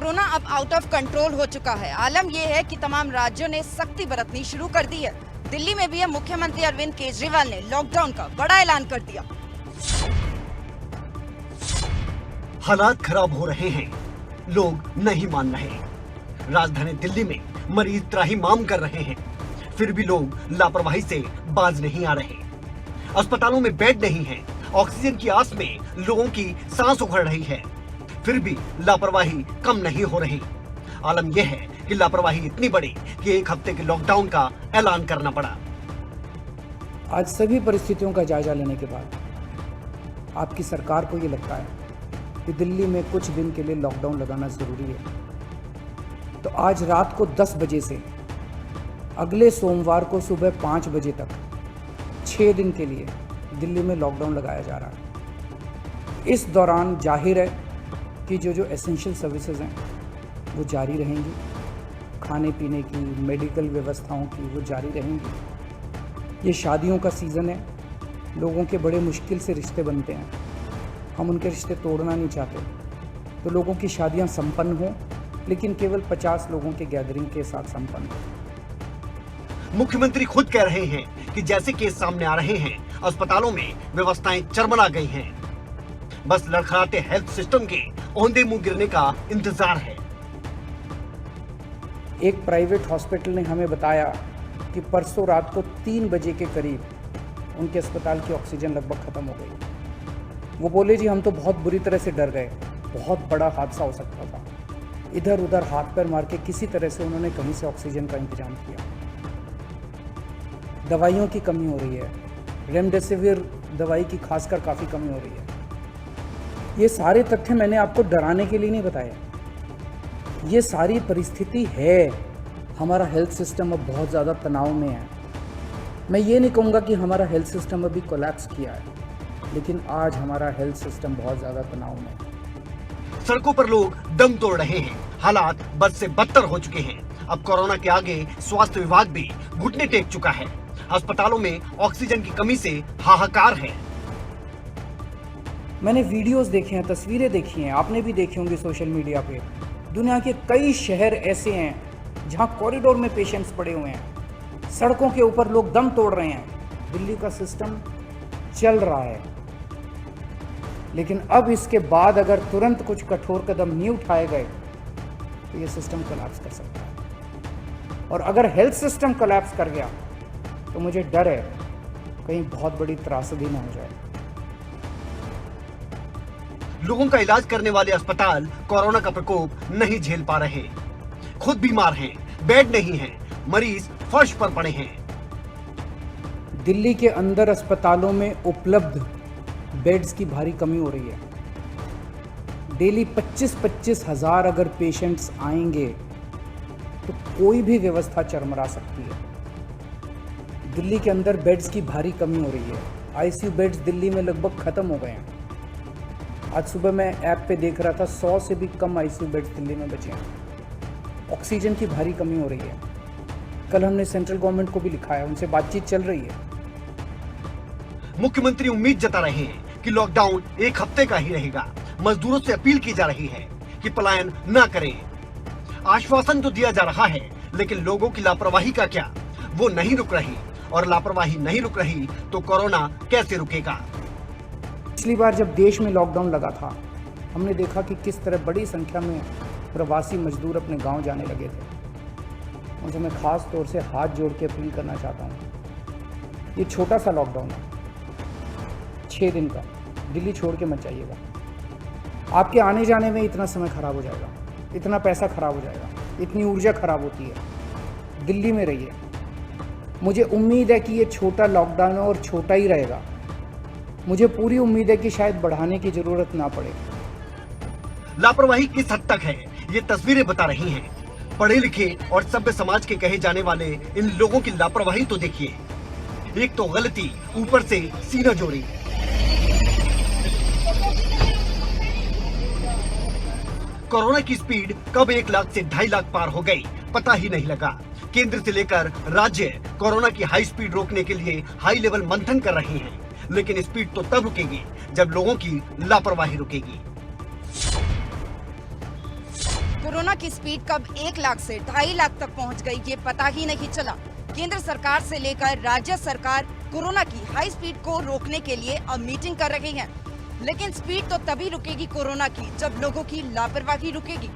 Corona अब out of control हो चुका है। आलम यह है कि तमाम राज्यों ने सख्ती बरतनी शुरू कर दी है। दिल्ली में भी अब मुख्यमंत्री अरविंद केजरीवाल ने लॉकडाउन का बड़ा ऐलान कर दिया। हालात खराब हो रहे हैं, लोग नहीं मान रहे। राजधानी दिल्ली में मरीज त्राहिमाम कर रहे हैं, फिर भी लोग लापरवाही से बाज नहीं आ रहे। अस्पतालों में बेड नहीं है, ऑक्सीजन की आस में लोगों की सांस उखड़ रही है, फिर भी लापरवाही कम नहीं हो रही। आलम यह है कि लापरवाही इतनी बड़ी कि एक हफ्ते के लॉकडाउन का ऐलान करना पड़ा। आज सभी परिस्थितियों का जायजा लेने के बाद आपकी सरकार को ये लगता है कि दिल्ली में कुछ दिन के लिए लॉकडाउन लगाना जरूरी है, तो आज रात को 10 बजे से अगले सोमवार को सुबह 5 बजे तक 6 दिन के लिए दिल्ली में लॉकडाउन लगाया जा रहा है। इस दौरान जाहिर है कि जो एसेंशियल सर्विसेज हैं वो जारी रहेंगी, खाने पीने की, मेडिकल व्यवस्थाओं की वो जारी रहेंगी। ये शादियों का सीज़न है, लोगों के बड़े मुश्किल से रिश्ते बनते हैं, हम उनके रिश्ते तोड़ना नहीं चाहते, तो लोगों की शादियां संपन्न हों, लेकिन केवल 50 लोगों के गैदरिंग के साथ संपन्न हो। मुख्यमंत्री खुद कह रहे हैं कि जैसे केस सामने आ रहे हैं, अस्पतालों में व्यवस्थाएं चरमरा गई हैं। बस लड़खड़ाते हेल्थ सिस्टम के औंधे मुंह गिरने का इंतजार है। एक प्राइवेट हॉस्पिटल ने हमें बताया कि परसों रात को 3 बजे के करीब उनके अस्पताल की ऑक्सीजन लगभग खत्म हो गई। वो बोले जी हम तो बहुत बुरी तरह से डर गए, बहुत बड़ा हादसा हो सकता था। इधर उधर हाथ पैर मार के किसी तरह से उन्होंने कहीं से ऑक्सीजन का इंतजाम किया। दवाइयों की कमी हो रही है, रेमडेसिविर दवाई की खासकर काफ़ी कमी हो रही है। ये सारे तथ्य मैंने आपको डराने के लिए नहीं बताए, ये सारी परिस्थिति है। हमारा हेल्थ सिस्टम अब बहुत ज़्यादा तनाव में है। मैं ये नहीं कहूँगा कि हमारा हेल्थ सिस्टम अभी कोलैप्स किया है, लेकिन आज हमारा हेल्थ सिस्टम बहुत ज़्यादा तनाव में है। सड़कों पर लोग दम तोड़ रहे हैं, हालात बद से बदतर हो चुके हैं। अब कोरोना के आगे स्वास्थ्य विभाग भी घुटने टेक चुका है। अस्पतालों में ऑक्सीजन की कमी से हाहाकार है। मैंने वीडियोस देखे हैं, तस्वीरें देखी हैं, आपने भी देखी होंगी सोशल मीडिया पे। दुनिया के कई शहर ऐसे हैं जहां कॉरिडोर में पेशेंट्स पड़े हुए हैं, सड़कों के ऊपर लोग दम तोड़ रहे हैं। दिल्ली का सिस्टम चल रहा है, लेकिन अब इसके बाद अगर तुरंत कुछ कठोर कदम नहीं उठाए गए तो ये सिस्टम कोलैप्स कर सकता है। और अगर हेल्थ सिस्टम कोलैप्स कर गया तो मुझे डर है कहीं बहुत बड़ी त्रासदी ना हो जाए। लोगों का इलाज करने वाले अस्पताल कोरोना का प्रकोप नहीं झेल पा रहे, खुद बीमार हैं, बेड नहीं है, मरीज फर्श पर पड़े हैं। दिल्ली के अंदर अस्पतालों में उपलब्ध बेड्स की भारी कमी हो रही है। डेली 25-25 हज़ार अगर पेशेंट्स आएंगे तो कोई भी व्यवस्था चरमरा सकती है। दिल्ली के अंदर बेड्स की भारी कमी हो रही है। आईसीयू बेड्स दिल्ली में लगभग ख़त्म हो गए हैं। आज सुबह मैं ऐप पे देख रहा था 100 से भी कम आईसीयू बेड्स दिल्ली में बचे हैं। ऑक्सीजन की भारी कमी हो रही है। कल हमने सेंट्रल गवर्नमेंट को भी लिखा है, उनसे बातचीत चल रही है। मुख्यमंत्री उम्मीद जता रहे हैं कि लॉकडाउन एक हफ्ते का ही रहेगा। मजदूरों से अपील की जा रही है कि पलायन न करें। आश्वासन तो दिया जा रहा है, लेकिन लोगों की लापरवाही का क्या? वो नहीं रुक रही, और लापरवाही नहीं रुक रही तो कोरोना कैसे रुकेगा? पिछली बार जब देश में लॉकडाउन लगा था, हमने देखा कि किस तरह बड़ी संख्या में प्रवासी मजदूर अपने गांव जाने लगे थे। उनसे मैं खास तौर से हाथ जोड़ के अपील करना चाहता हूँ, ये छोटा सा लॉकडाउन है, 6 दिन का, दिल्ली छोड़ के मत जाइएगा। आपके आने जाने में इतना समय खराब हो जाएगा, इतना पैसा खराब हो जाएगा, इतनी ऊर्जा खराब होती है। दिल्ली में रहिए। मुझे उम्मीद है कि ये छोटा लॉकडाउन है और छोटा ही रहेगा। मुझे पूरी उम्मीद है कि शायद बढ़ाने की जरूरत ना पड़े। लापरवाही किस हद तक है, ये तस्वीरें बता रही हैं। पढ़े लिखे और सभ्य समाज के कहे जाने वाले इन लोगों की लापरवाही तो देखिए। एक तो गलती, ऊपर से सीना जोड़ी। कोरोना की स्पीड कब 1 लाख से 2.5 लाख पार हो गई, पता ही नहीं लगा। केंद्र से लेकर राज्य कोरोना की हाई स्पीड रोकने के लिए हाई लेवल मंथन कर रहे हैं, लेकिन स्पीड तो तब रुकेगी जब लोगों की लापरवाही रुकेगी। कोरोना की स्पीड कब 1 लाख से 2.5 लाख तक पहुंच गई ये पता ही नहीं चला। केंद्र सरकार से लेकर राज्य सरकार कोरोना की हाई स्पीड को रोकने के लिए अब मीटिंग कर रही है, लेकिन स्पीड तो तभी रुकेगी कोरोना की जब लोगों की लापरवाही रुकेगी।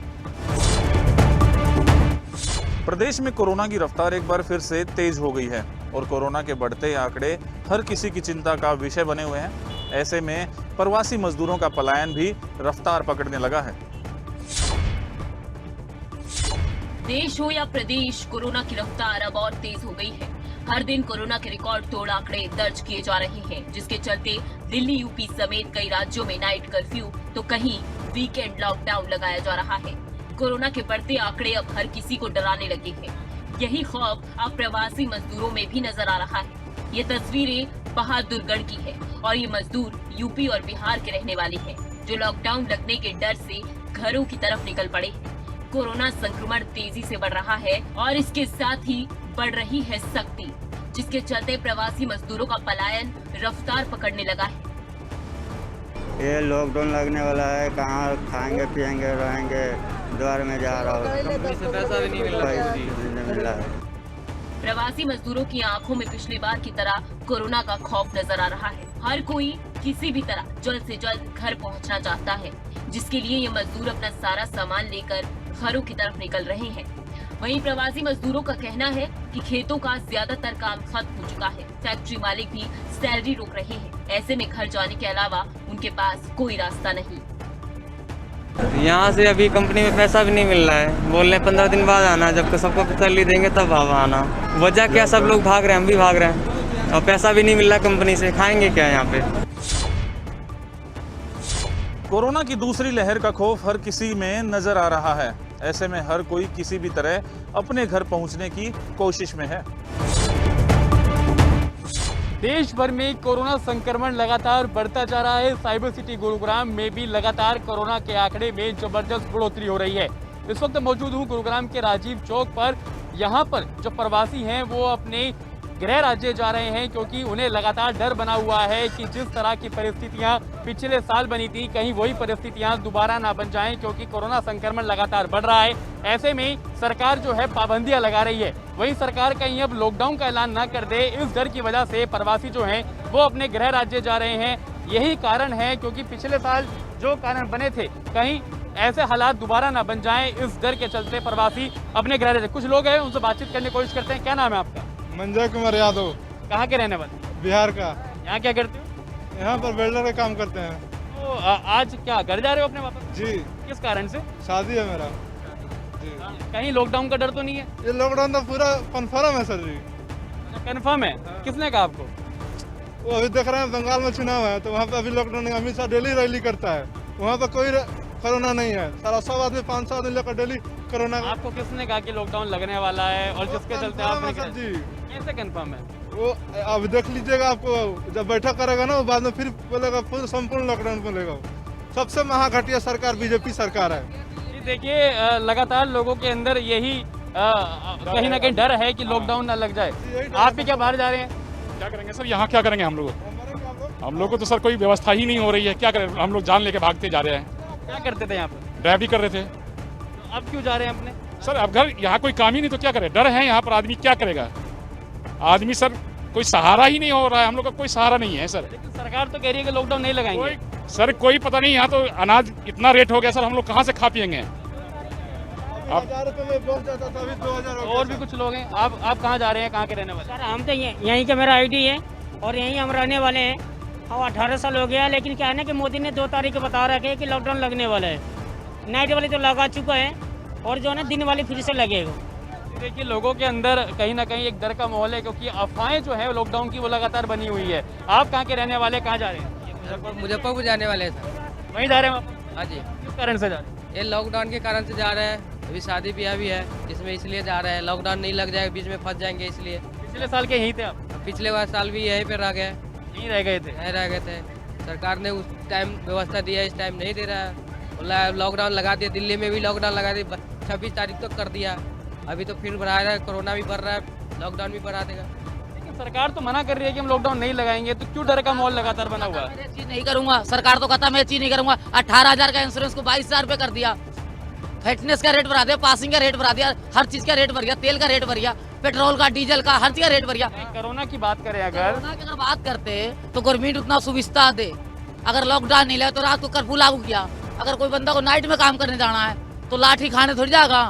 प्रदेश में कोरोना की रफ्तार एक बार फिर से तेज हो गई है और कोरोना के बढ़ते आंकड़े हर किसी की चिंता का विषय बने हुए हैं। ऐसे में प्रवासी मजदूरों का पलायन भी रफ्तार पकड़ने लगा है। देश हो या प्रदेश, कोरोना की रफ्तार अब और तेज हो गई है। हर दिन कोरोना के रिकॉर्ड तोड़ आंकड़े दर्ज किए जा रहे हैं, जिसके चलते दिल्ली, यूपी समेत कई राज्यों में नाइट कर्फ्यू तो कहीं वीकेंड लॉकडाउन लगाया जा रहा है। कोरोना के बढ़ते आंकड़े अब हर किसी को डराने लगे हैं। यही खौफ अब प्रवासी मजदूरों में भी नजर आ रहा है। ये तस्वीरें बहादुरगढ़ की है और ये मजदूर यूपी और बिहार के रहने वाले हैं, जो लॉकडाउन लगने के डर से घरों की तरफ निकल पड़े हैं। कोरोना संक्रमण तेजी से बढ़ रहा है और इसके साथ ही बढ़ रही है सख्ती, जिसके चलते प्रवासी मजदूरों का पलायन रफ्तार पकड़ने लगा है। ये लॉकडाउन लगने वाला है, कहाँ खाएंगे पिएंगे रहेंगे, द्वार में जा रहा हूँ, पैसा भी नहीं मिल रहा है। प्रवासी मजदूरों की आंखों में पिछली बार की तरह कोरोना का खौफ नजर आ रहा है। हर कोई किसी भी तरह जल्द से जल्द घर पहुंचना चाहता है, जिसके लिए ये मजदूर अपना सारा सामान लेकर घरों की तरफ निकल रहे हैं। वहीं प्रवासी मजदूरों का कहना है कि खेतों का ज्यादातर काम खत्म हो चुका है। फैक्ट्री मालिक भी सैलरी रोक रहे हैं। ऐसे में घर जाने के अलावा उनके पास कोई रास्ता नहीं। यहाँ से अभी कंपनी में पैसा भी नहीं मिल रहा है। बोल रहे 15 दिन बाद आना, जब सबको सैलरी देंगे तब आना। वजह क्या, सब लोग भाग रहे हैं, हम भी भाग रहे हैं और पैसा भी नहीं मिल रहा कंपनी से। खाएंगे क्या यहाँ पे? कोरोना की दूसरी लहर का खौफ हर किसी में नजर आ रहा है। ऐसे में हर कोई किसी भी तरह अपने घर पहुंचने की कोशिश में है। देश भर में कोरोना संक्रमण लगातार बढ़ता जा रहा है। साइबर सिटी गुरुग्राम में भी लगातार कोरोना के आंकड़े में जबरदस्त बढ़ोतरी हो रही है। इस वक्त मौजूद हूँ गुरुग्राम के राजीव चौक पर। यहाँ पर जो प्रवासी हैं वो अपने गृह राज्य जा रहे हैं, क्योंकि उन्हें लगातार डर बना हुआ है कि जिस तरह की परिस्थितियां पिछले साल बनी थी, कहीं वही परिस्थितियां दोबारा ना बन जाएं, क्योंकि कोरोना संक्रमण लगातार बढ़ रहा है। ऐसे में सरकार जो है पाबंदियां लगा रही है। वहीं सरकार कहीं अब लॉकडाउन का ऐलान ना कर दे, इस डर की वजह से प्रवासी जो हैं वो अपने गृह राज्य जा रहे हैं। यही कारण है, क्योंकि पिछले साल जो कारण बने थे, कहीं ऐसे हालात दोबारा ना बन जाएं, इस डर के चलते प्रवासी अपने गृह राज्य। कुछ लोग हैं, उनसे बातचीत करने की कोशिश करते हैं। क्या नाम है आपका? मंजय कुमार यादव। कहाँ के रहने वाले? बिहार का। यहाँ क्या करते हो? यहाँ पर वेल्डर का काम करते हैं। तो आज क्या घर जा रहे हो अपने वापस? जी। किस कारण से? शादी है मेरा जी। कहीं लॉकडाउन का डर तो नहीं है? ये लॉकडाउन तो पूरा कन्फर्म है सर जी। कन्फर्म है? किसने कहा आपको? वो अभी देख रहे हैं बंगाल में चुनाव है, तो वहाँ पे अभी lockdown Amit Shah daily rally करता है। वहाँ पर कोई कोरोना नहीं है। सारा 100 आदमी 500 आदमी लेकर डेली कोरोना। आपको किसने कहा कि लॉकडाउन लगने वाला है और जिसके चलते आपने जी कैसे कंफर्म है? वो अब देख लीजिएगा, आपको जब बैठक करेगा ना, वो बाद में फिर बोलेगा पूरा संपूर्ण लॉकडाउन बोलेगा। सबसे महाघटिया सरकार बीजेपी सरकार है। देखिए, लगातार लोगों के अंदर यही कहीं ना कहीं डर है कि लॉकडाउन ना लग जाए। आप भी क्या बाहर जा रहे हैं? क्या करेंगे सर, यहाँ क्या करेंगे हम लोग को तो सर कोई व्यवस्था ही नहीं हो रही है। क्या करें, हम लोग जान लेके भागते जा रहे हैं। क्या करते थे यहाँ पर? ड्राइवरी कर रहे थे। तो अब क्यों जा रहे हैं अपने? सर अब घर यहाँ कोई काम ही नहीं, तो क्या करे, डर है यहाँ पर। आदमी क्या करेगा? आदमी सर कोई सहारा ही नहीं हो रहा है, हम लोग का कोई सहारा नहीं है सर। लेकिन सरकार तो कह रही है कि लॉकडाउन नहीं लगाएंगे। सर कोई पता नहीं, यहाँ तो अनाज इतना रेट हो गया सर, हम लोग कहाँ से खा पियेंगे? 1000 रुपये में पहुँच जाता था, अभी 2000 हो गया। और भी कुछ लोग हैं। आप कहाँ जा रहे हैं, कहाँ के रहने वाले? सर हम तो यहीं का मेरा आईडी है और यहीं हम रहने वाले हैं। हाँ 18 साल हो गया, लेकिन क्या है ना कि मोदी ने 2 तारीख को बता रखे है कि लॉकडाउन लगने वाला है। नाइट वाली तो लगा चुका है और जो है ना दिन वाली फिर से लगेगा। देखिए, लोगों के अंदर कहीं ना कहीं एक डर का माहौल है, क्योंकि अफवाहें जो है लॉकडाउन की वो लगातार बनी हुई है। आप कहाँ के रहने वाले, कहाँ जा रहे हैं? मुजफ्फरपुर जाने वाले हैं सर। वहीं जा रहे हैं आप? हाँ जी। किस कारण से जा रहे हैं? ये लॉकडाउन के कारण से जा रहे हैं। अभी शादी ब्याह भी है, इसमें इसलिए जा रहे हैं। लॉकडाउन नहीं लग जाएगा, बीच में फंस जाएंगे इसलिए। पिछले साल के यहीं थे आप? पिछले साल भी यहीं पे रह गए। यहीं रह गए थे? यहीं रह गए थे। सरकार ने उस टाइम व्यवस्था दिया, इस टाइम नहीं दे रहा है। लॉकडाउन लगा दिया, दिल्ली में भी लॉकडाउन लगा दिया, 26 तारीख तक कर दिया। अभी तो फिर बढ़ा रहा है, कोरोना भी बढ़ रहा है, लॉकडाउन भी बढ़ा देगा। लेकिन सरकार तो मना कर रही है कि हम लॉकडाउन नहीं लगाएंगे, तो क्यों डर का माहौल लगातार बना हुआ है? नहीं करूंगा, सरकार तो कहता मैं चीज नहीं करूंगा। 18,000 का इंश्योरेंस को 22,000 रुपये कर दिया। फिटनेस का रेट बढ़ा दिया, पासिंग का रेट बढ़ा दिया, हर चीज का रेट बढ़ गया, तेल का रेट बढ़ गया, पेट्रोल का, डीजल का, हर चीज का रेट बढ़ गया। कोरोना की बात करें अगर बात करते तो गवर्नमेंट उतना सुविधा दे। अगर लॉकडाउन नहीं लगा तो रात को कर्फ्यू लागू किया। अगर कोई बंदा को नाइट में काम करने जाना है तो लाठी खाने थोड़ी जाएगा।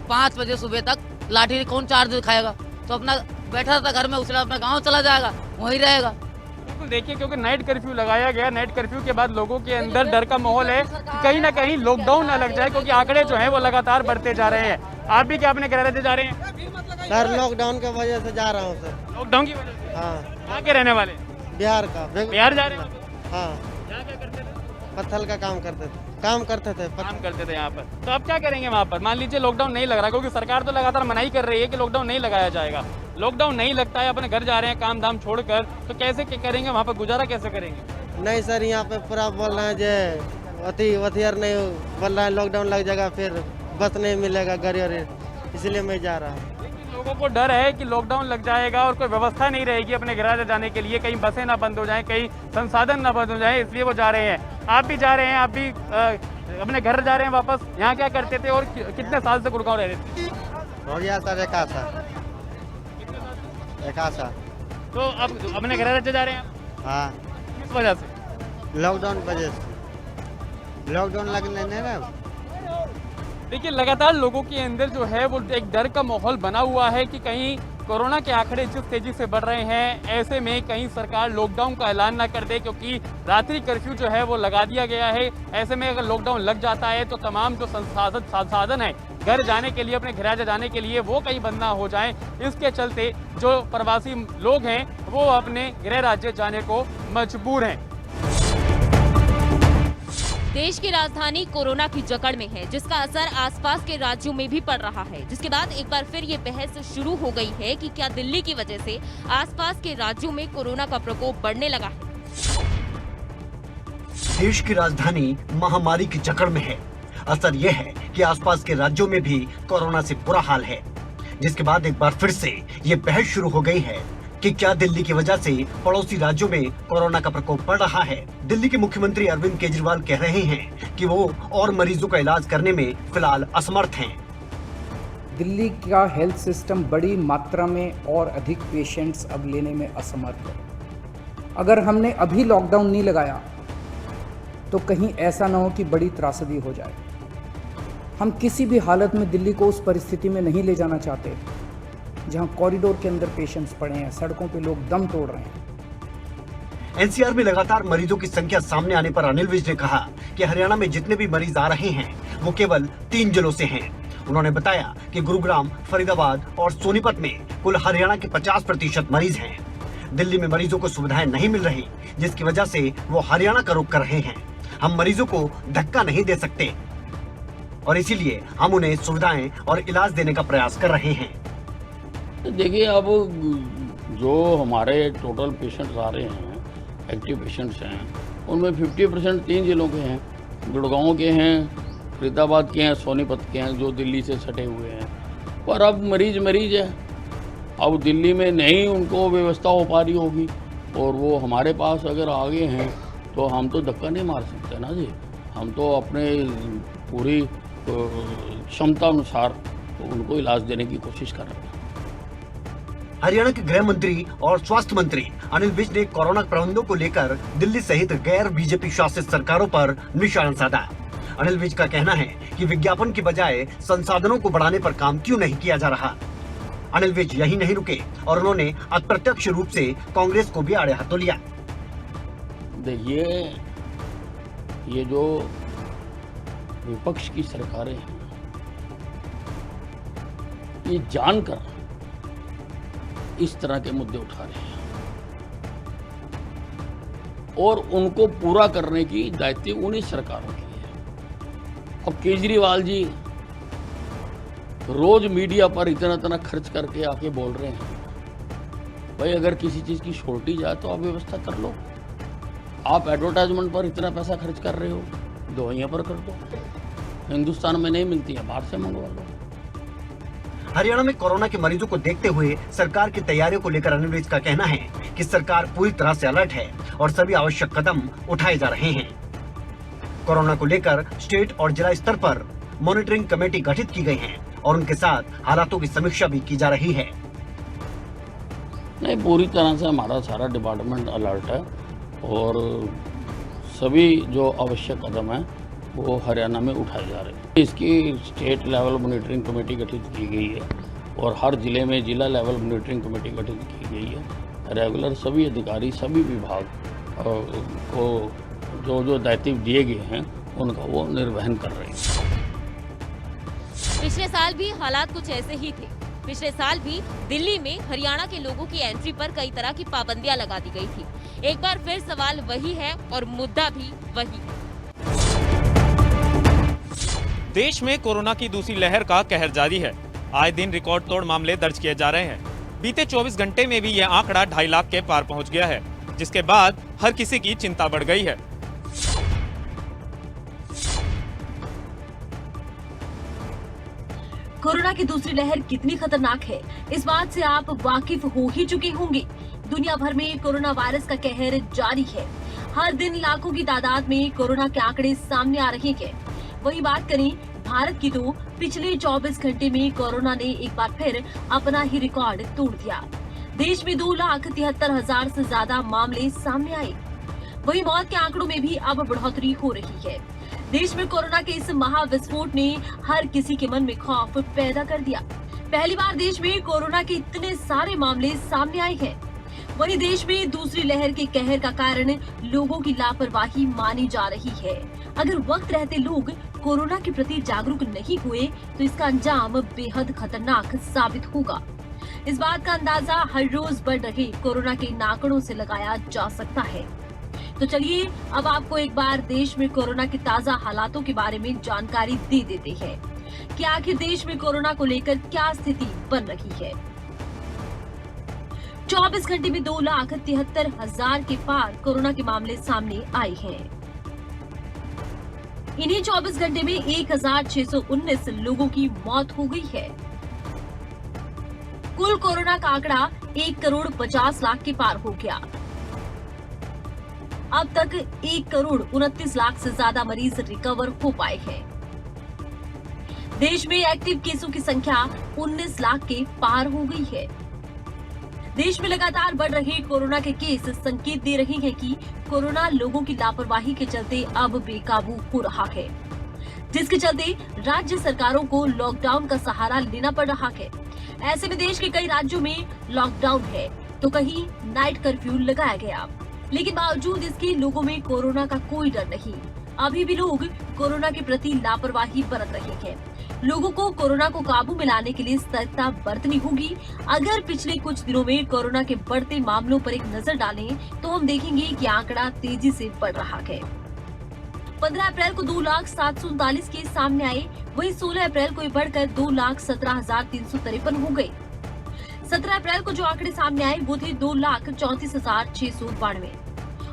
5 बजे सुबह तक लाठी कौन चार्ज खाएगा? तो अपना बैठा था घर में, उसने अपना गाँव चला जाएगा, वहीं रहेगा। बिल्कुल देखिए, क्योंकि नाइट कर्फ्यू लगाया गया, नाइट कर्फ्यू के बाद लोगों के अंदर डर का माहौल है कि कहीं ना कहीं लॉकडाउन ना लग जाए, क्योंकि आंकड़े जो हैं वो लगातार बढ़ते जा रहे हैं। आप भी क्या अपने घर रहते जा रहे हैं? सर लॉकडाउन की वजह से जा रहा हूँ सर। लॉकडाउन की वजह से? हाँ। कहाँ के रहने वाले? बिहार का। बिहार जा रहे हैं? हाँ। यहाँ क्या करते थे? पत्थर का काम करते थे। काम करते थे यहाँ पर। तो अब क्या करेंगे वहाँ पर? मान लीजिए लॉकडाउन नहीं लग रहा, क्योंकि सरकार तो लगातार मनाही कर रही है कि लॉकडाउन नहीं लगाया जाएगा। लॉकडाउन नहीं लगता है, अपने घर जा रहे हैं काम धाम छोड़कर, तो कैसे करेंगे वहाँ पर, गुजारा कैसे करेंगे? नहीं सर, यहाँ पे पूरा बोल रहे हैं जे वथियार नहीं बोल रहा है, लॉकडाउन लग जाएगा, फिर बस नहीं मिलेगा गाड़ी, इसलिए मैं जा रहा हूँ। लोगों को डर है कि लॉकडाउन लग जाएगा और कोई व्यवस्था नहीं रहेगी अपने घर जाने के लिए, कहीं बसें ना बंद हो जाएं, कहीं संसाधन ना बंद हो जाएं, इसलिए वो जा रहे हैं। आप भी जा रहे हैं, आप भी अपने घर जा रहे हैं वापस। यहाँ क्या करते थे और कितने साल से गुड़गांव रह रहे थे? हो गया सर एक आशा। तो अब अपने घर जा रहे हैं? हाँ। किस वजह से? लॉकडाउन वजह से। लॉकडाउन लगने नहीं ना। देखिए, लगातार लोगों के अंदर जो है वो एक डर का माहौल बना हुआ है कि कहीं कोरोना के आंकड़े जिस तेजी से बढ़ रहे हैं, ऐसे में कहीं सरकार लॉकडाउन का ऐलान ना कर दे, क्योंकि रात्रि कर्फ्यू जो है वो लगा दिया गया है। ऐसे में अगर लॉकडाउन लग जाता है तो तमाम जो संसाधन है घर जाने के लिए, अपने घर जाने के लिए, वो कहीं बंद ना हो जाए। इसके चलते जो प्रवासी लोग हैं वो अपने गृह राज्य जाने को मजबूर हैं। देश की राजधानी कोरोना की जकड़ में है, जिसका असर आसपास के राज्यों में भी पड़ रहा है, जिसके बाद एक बार फिर ये बहस शुरू हो गई है कि क्या दिल्ली की वजह से आसपास के राज्यों में कोरोना का प्रकोप बढ़ने लगा है। देश की राजधानी महामारी की जकड़ में है। असर यह है कि आसपास के राज्यों में भी कोरोना से बुरा हाल है, जिसके बाद एक बार फिर से ये बहस शुरू हो गई है कि क्या दिल्ली की वजह से पड़ोसी राज्यों में कोरोना का प्रकोप बढ़ रहा है। दिल्ली के मुख्यमंत्री अरविंद केजरीवाल कह रहे हैं कि वो और मरीजों का इलाज करने में फिलहाल असमर्थ हैं। दिल्ली का हेल्थ सिस्टम बड़ी मात्रा में और अधिक पेशेंट्स अब लेने में असमर्थ है। अगर हमने अभी लॉकडाउन नहीं लगाया तो कहीं ऐसा ना हो कि बड़ी त्रासदी हो जाए। हम किसी भी हालत में दिल्ली को उस परिस्थिति में नहीं ले जाना चाहते जहां कॉरिडोर के अंदर पेशेंट्स पड़े हैं, सड़कों पे लोग दम तोड़ रहे हैं। एनसीआर में लगातार मरीजों की संख्या सामने आने पर अनिल विज ने कहा कि हरियाणा में जितने भी मरीज आ रहे हैं वो केवल 3 जिलों से हैं। उन्होंने बताया कि गुरुग्राम, फरीदाबाद और सोनीपत में कुल हरियाणा के 50% मरीज हैं। दिल्ली में मरीजों को सुविधाएं नहीं मिल रही, जिसकी वजह से वो हरियाणा का रुख कर रहे हैं। हम मरीजों को धक्का नहीं दे सकते और इसीलिए हम उन्हें सुविधाएं और इलाज देने का प्रयास कर रहे हैं। देखिए, अब जो हमारे टोटल पेशेंट्स आ रहे हैं, एक्टिव पेशेंट्स हैं, उनमें 50% 3 जिलों के हैं, गुड़गांव के हैं, फरीदाबाद के हैं, सोनीपत के हैं, जो दिल्ली से सटे हुए हैं। पर अब मरीज है, अब दिल्ली में नहीं उनको व्यवस्था हो पा रही होगी और वो हमारे पास अगर आ गए हैं तो हम तो धक्का नहीं मार सकते ना जी। हम तो अपने पूरी क्षमता अनुसार उनको इलाज देने की कोशिश कर रहे हैं। हरियाणा के गृह मंत्री और स्वास्थ्य मंत्री अनिल विज ने कोरोना प्रबंधों को लेकर दिल्ली सहित गैर बीजेपी शासित सरकारों पर निशाना साधा। अनिल विज का कहना है कि विज्ञापन की बजाय संसाधनों को बढ़ाने पर काम क्यों नहीं किया जा रहा। अनिल विज यही नहीं रुके और उन्होंने अप्रत्यक्ष रूप से कांग्रेस को भी आड़े हाथों लिया। देखिए, ये जो विपक्ष की सरकारें हैं, ये जानकर इस तरह के मुद्दे उठा रहे हैं और उनको पूरा करने की दायित्व उन्हीं सरकारों की है। अब केजरीवाल जी रोज मीडिया पर इतना खर्च करके आके बोल रहे हैं, भाई अगर किसी चीज की शॉर्टेज आए तो आप व्यवस्था कर लो। आप एडवर्टाइजमेंट पर इतना पैसा खर्च कर रहे हो, दवाइयां पर कर दो। हिंदुस्तान में नहीं मिलती है, बाहर से मंगवा लो। हरियाणा में कोरोना के मरीजों को देखते हुए सरकार की तैयारियों को लेकर अनिल विज का कहना है कि सरकार पूरी तरह से अलर्ट है और सभी आवश्यक कदम उठाए जा रहे हैं। कोरोना को लेकर स्टेट और जिला स्तर पर मॉनिटरिंग कमेटी गठित की गई है और उनके साथ हालातों की समीक्षा भी की जा रही है। नहीं, पूरी तरह से हमारा सारा डिपार्टमेंट अलर्ट है और सभी जो आवश्यक कदम है वो हरियाणा में उठाए जा रहे हैं। इसकी स्टेट लेवल मॉनिटरिंग कमेटी गठित की गई है और हर जिले में जिला लेवल मॉनिटरिंग कमेटी गठित की गई है। रेगुलर सभी अधिकारी, सभी विभाग को जो दायित्व दिए गए हैं उनका वो निर्वहन कर रहे हैं। पिछले साल भी हालात कुछ ऐसे ही थे। पिछले साल भी दिल्ली में हरियाणा के लोगों की एंट्री पर कई तरह की पाबंदियां लगा दी गई थी। एक बार फिर सवाल वही है और मुद्दा भी वही है। देश में कोरोना की दूसरी लहर का कहर जारी है। आए दिन रिकॉर्ड तोड़ मामले दर्ज किए जा रहे हैं। बीते 24 घंटे में भी यह आंकड़ा 2.5 लाख के पार पहुंच गया है, जिसके बाद हर किसी की चिंता बढ़ गई है। कोरोना की दूसरी लहर कितनी खतरनाक है, इस बात से आप वाकिफ हो ही चुके होंगे। दुनिया भर में कोरोना वायरस का कहर जारी है। हर दिन लाखों की तादाद में कोरोना के आंकड़े सामने आ रहे हैं। वही बात करें भारत की तो पिछले 24 घंटे में कोरोना ने एक बार फिर अपना ही रिकॉर्ड तोड़ दिया। देश में 2,73,000 से ज्यादा मामले सामने आए। वही मौत के आंकड़ों में भी अब बढ़ोतरी हो रही है। देश में कोरोना के इस महाविस्फोट ने हर किसी के मन में खौफ पैदा कर दिया। पहली बार देश में कोरोना के इतने सारे मामले सामने आए हैं। वहीं देश में दूसरी लहर के कहर का कारण लोगों की लापरवाही मानी जा रही है। अगर वक्त रहते लोग कोरोना के प्रति जागरूक नहीं हुए तो इसका अंजाम बेहद खतरनाक साबित होगा। इस बात का अंदाजा हर रोज बढ़ रहे कोरोना के आंकड़ों से लगाया जा सकता है। तो चलिए अब आपको एक बार देश में कोरोना के ताजा हालातों के बारे में जानकारी दे देते हैं कि आखिर देश में कोरोना को लेकर क्या स्थिति बन रही है। 24 घंटे में 2,73,000 के पार कोरोना के मामले सामने आए हैं। इन्हीं 24 घंटे में 1,619 लोगों की मौत हो गई है। कुल कोरोना का आंकड़ा 1,50,00,000 के पार हो गया। अब तक 1,29,00,000 से ज्यादा मरीज रिकवर हो पाए हैं। देश में एक्टिव केसों की संख्या 19 लाख के पार हो गई है। देश में लगातार बढ़ रहे कोरोना के केस संकेत दे रहे हैं कि कोरोना लोगों की लापरवाही के चलते अब बेकाबू हो रहा है, जिसके चलते राज्य सरकारों को लॉकडाउन का सहारा लेना पड़ रहा है। ऐसे में देश के कई राज्यों में लॉकडाउन है तो कहीं नाइट कर्फ्यू लगाया गया, लेकिन बावजूद इसके लोगों में कोरोना का कोई डर नहीं। अभी भी लोग कोरोना के प्रति लापरवाही बरत रहे हैं। लोगों को कोरोना को काबू में लाने के लिए सतर्कता बरतनी होगी। अगर पिछले कुछ दिनों में कोरोना के बढ़ते मामलों पर एक नजर डालें तो हम देखेंगे कि आंकड़ा तेजी से बढ़ रहा है। 15 अप्रैल को 2,07,39 केस सामने आए, वहीं 16 अप्रैल को ये बढ़कर 2,17,353 हो गए। 17 अप्रैल को जो आंकड़े सामने आए वो थे 2,34,692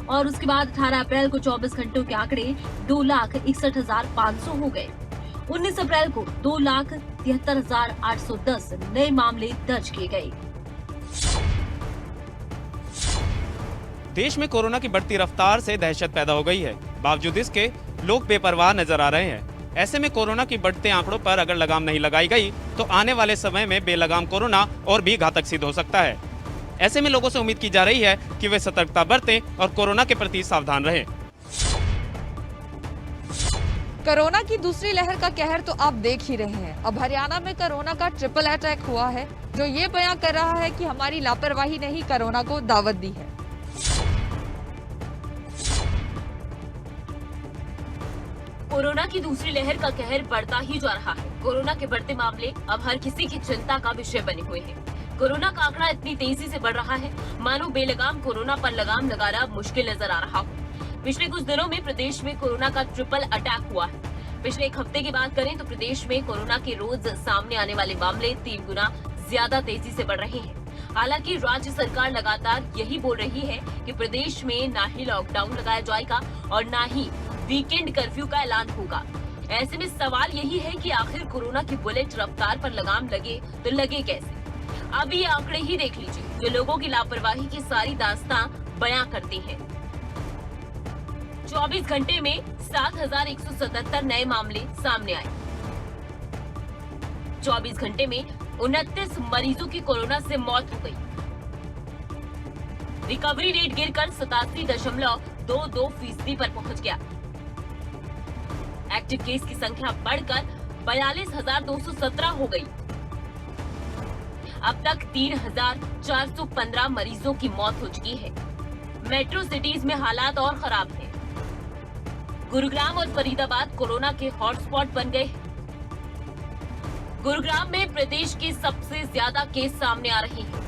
और उसके बाद 18 अप्रैल को 24 घंटों के आंकड़े 2,61,500 हो गए। 19 अप्रैल को 2,73,810 नए मामले दर्ज किए गए। देश में कोरोना की बढ़ती रफ्तार से दहशत पैदा हो गई है। बावजूद इसके लोग बेपरवाह नजर आ रहे हैं। ऐसे में कोरोना की बढ़ते आंकड़ों पर अगर लगाम नहीं लगाई गई तो आने वाले समय में बेलगाम कोरोना और भी घातक सिद्ध हो सकता है। ऐसे में लोगों से उम्मीद की जा रही है कि वे सतर्कता बरतें और कोरोना के प्रति सावधान रहें। कोरोना की दूसरी लहर का कहर तो आप देख ही रहे हैं। अब हरियाणा में कोरोना का ट्रिपल अटैक हुआ है, जो ये बयां कर रहा है कि हमारी लापरवाही ने ही कोरोना को दावत दी है। कोरोना की दूसरी लहर का कहर बढ़ता ही जा रहा है। कोरोना के बढ़ते मामले अब हर किसी की चिंता का विषय बने हुए हैं। कोरोना का आंकड़ा इतनी तेजी से बढ़ रहा है मानो बेलगाम कोरोना पर लगाम लगाना मुश्किल नजर आ रहा हो। पिछले कुछ दिनों में प्रदेश में कोरोना का ट्रिपल अटैक हुआ है। पिछले एक हफ्ते की बात करें तो प्रदेश में कोरोना के रोज सामने आने वाले मामले 3 गुना ज्यादा तेजी से बढ़ रहे हैं। हालांकि राज्य सरकार लगातार यही बोल रही है कि प्रदेश में ना ही लॉकडाउन लगाया जाएगा और ना ही वीकेंड कर्फ्यू का ऐलान होगा। ऐसे में सवाल यही है कि आखिर कोरोना की बुलेट रफ्तार पर लगाम लगे तो लगे कैसे। अब ये आंकड़े ही देख लीजिए जो लोगों की लापरवाही की सारी दास्तां बयां करते हैं। 24 घंटे में 7,177 नए मामले सामने आए। 24 घंटे में 29 मरीजों की कोरोना से मौत हो गई। रिकवरी रेट गिरकर 87.22% पर पहुंच गया। एक्टिव केस की संख्या बढ़कर 42,217 हो गई। अब तक 3,415 मरीजों की मौत हो चुकी है। मेट्रो सिटीज में हालात और खराब हैं। गुरुग्राम और फरीदाबाद कोरोना के हॉटस्पॉट बन गए। गुरुग्राम में प्रदेश के सबसे ज्यादा केस सामने आ रहे हैं।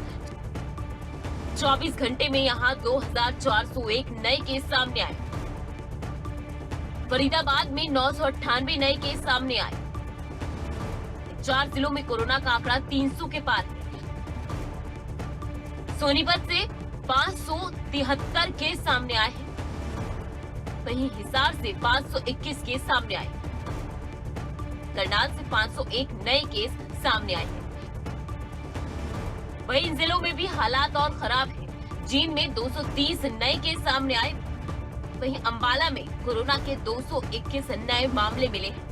24 घंटे में यहां 2,401 नए केस सामने आए। फरीदाबाद में 998 नए केस सामने आए। 4 जिलों में कोरोना का आंकड़ा 300 के पार है। सोनीपत से 573 केस सामने आए हैं। वहीं हिसार से 521 केस सामने आए। करनाल से 501 नए केस सामने आए हैं। वहीं इन जिलों में भी हालात और खराब है। जींद में 230 नए केस सामने आए। वहीं अंबाला में कोरोना के 221 नए मामले मिले हैं।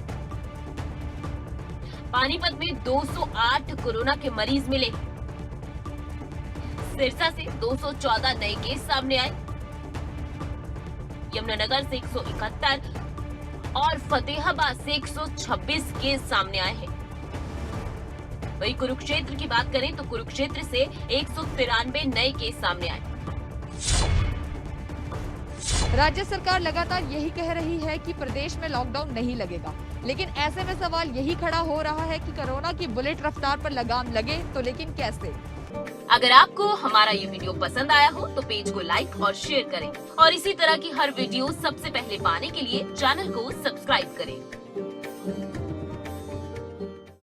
पानीपत में 208 कोरोना के मरीज मिले हैं। सिरसा से 214 नए केस सामने आए। यमुनानगर से 171 और फतेहाबाद से 126 केस सामने आए हैं। वहीं कुरुक्षेत्र की बात करें तो कुरुक्षेत्र से 193 नए केस सामने आए। राज्य सरकार लगातार यही कह रही है कि प्रदेश में लॉकडाउन नहीं लगेगा, लेकिन ऐसे में सवाल यही खड़ा हो रहा है कि कोरोना की बुलेट रफ्तार पर लगाम लगे तो लेकिन कैसे। अगर आपको हमारा ये वीडियो पसंद आया हो तो पेज को लाइक और शेयर करें और इसी तरह की हर वीडियो सबसे पहले पाने के लिए चैनल को सब्सक्राइब करें।